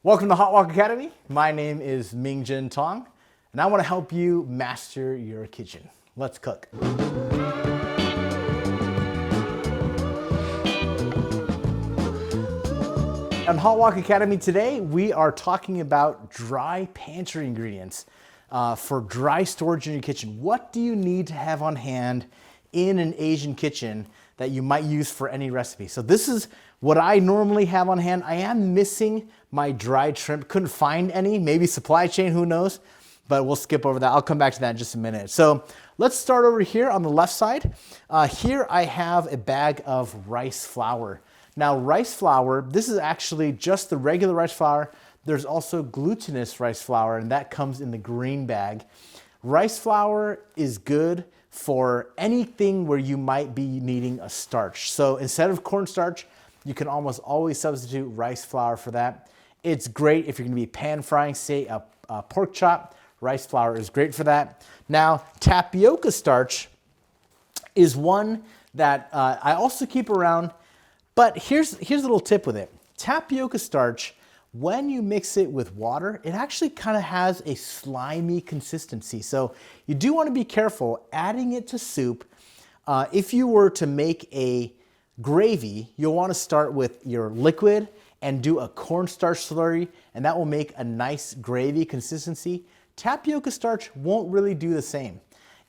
Welcome to Hot Wok Academy. My name is Mingjin Tong, and I want to help you master your kitchen. Let's cook. On Hot Wok Academy today, we are talking about dry pantry ingredients for dry storage in your kitchen. What do you need to have on hand in an Asian kitchen that you might use for any recipe? So this is what I normally have on hand. I am missing my dried shrimp. Couldn't find any, maybe supply chain, who knows? But we'll skip over that. I'll come back to that in just a minute. So let's start over here on the left side. Here I have a bag of rice flour. Now rice flour, this is actually just the regular rice flour. There's also glutinous rice flour, and that comes in the green bag. Rice flour is good for anything where you might be needing a starch. So instead of cornstarch, you can almost always substitute rice flour for that. It's great if you're gonna be pan frying, say a pork chop. Rice flour is great for that. Now, tapioca starch is one that I also keep around, but here's a little tip with it. Tapioca starch, when you mix it with water, it actually kind of has a slimy consistency. So you do want to be careful adding it to soup. If you were to make a gravy, you'll want to start with your liquid and do a cornstarch slurry, and that will make a nice gravy consistency. Tapioca starch won't really do the same.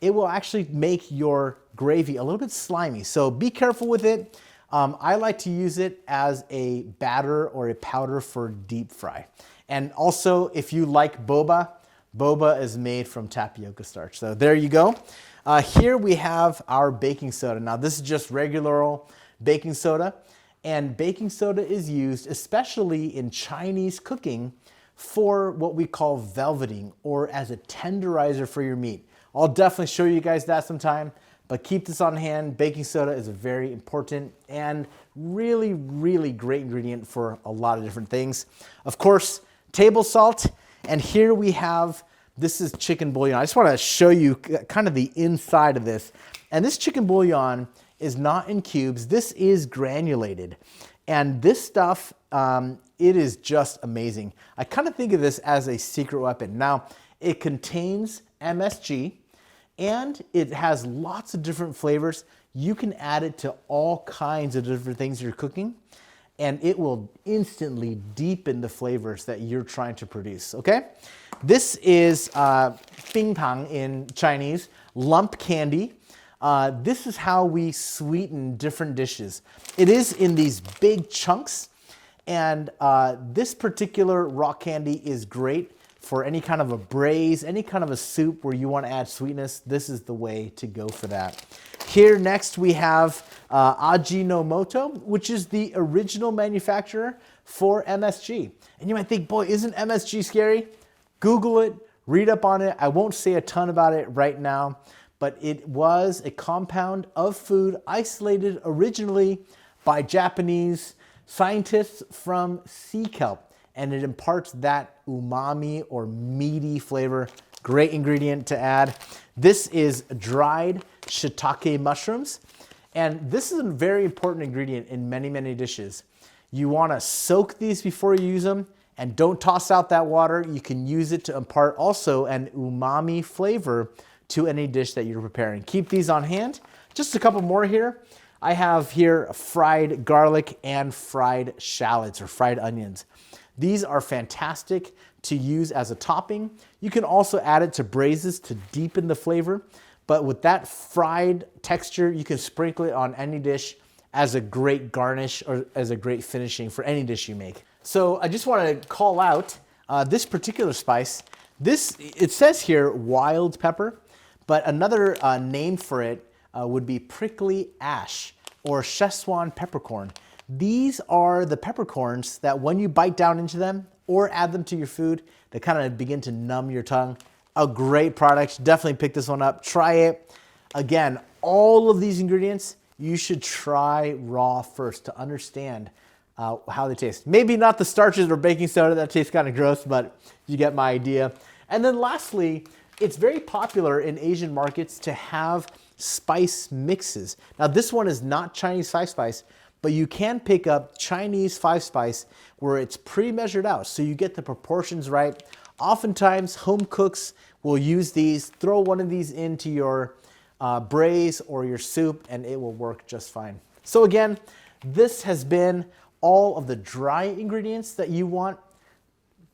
It will actually make your gravy a little bit slimy, so be careful with it. I like to use it as a batter or a powder for deep fry. And also, if you like boba, boba is made from tapioca starch. So there you go. Here we have our baking soda. Now this is just regular old baking soda, and baking soda is used especially in Chinese cooking for what we call velveting, or as a tenderizer for your meat. I'll definitely show you guys that sometime, but keep this on hand. Baking soda is a very important and really, really great ingredient for a lot of different things. Of course, table salt, and here we have, this is chicken bouillon. I just want to show you kind of the inside of this. And this chicken bouillon is not in cubes. This is granulated. And this stuff, it is just amazing. I kind of think of this as a secret weapon. Now, it contains MSG, and it has lots of different flavors. You can add it to all kinds of different things you're cooking, and it will instantly deepen the flavors that you're trying to produce, okay? This is bingtang in Chinese, lump candy. This is how we sweeten different dishes. It is in these big chunks, and this particular rock candy is great for any kind of a braise, any kind of a soup where you want to add sweetness. This is the way to go for that. Here next we have Ajinomoto, which is the original manufacturer for MSG. And you might think, boy, isn't MSG scary? Google it, read up on it. I won't say a ton about it right now, but it was a compound of food isolated originally by Japanese scientists from sea kelp, and it imparts that umami or meaty flavor. Great ingredient to add. This is dried shiitake mushrooms, and this is a very important ingredient in many, many dishes. You want to soak these before you use them, and don't toss out that water. You can use it to impart also an umami flavor to any dish that you're preparing. Keep these on hand. Just a couple more here. I have here fried garlic and fried shallots or fried onions. These are fantastic to use as a topping. You can also add it to braises to deepen the flavor, but with that fried texture, you can sprinkle it on any dish as a great garnish or as a great finishing for any dish you make. So I just want to call out this particular spice. It says here wild pepper, but another name for it would be prickly ash or Szechuan peppercorn. These are the peppercorns that when you bite down into them or add them to your food, they kind of begin to numb your tongue. A great product. Definitely pick this one up. Try it. Again, all of these ingredients, you should try raw first to understand how they taste. Maybe not the starches or baking soda, that tastes kind of gross, but you get my idea. And then lastly, it's very popular in Asian markets to have spice mixes. Now this one is not Chinese spice, But you can pick up Chinese 5-spice where it's pre-measured out, so you get the proportions right. Oftentimes, home cooks will use these, throw one of these into your braise or your soup, and it will work just fine. So again, this has been all of the dry ingredients that you want.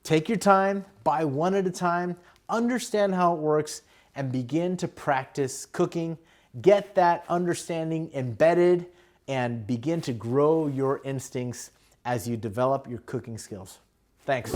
Take your time, buy one at a time, understand how it works, and begin to practice cooking. Get that understanding embedded and begin to grow your instincts as you develop your cooking skills. Thanks.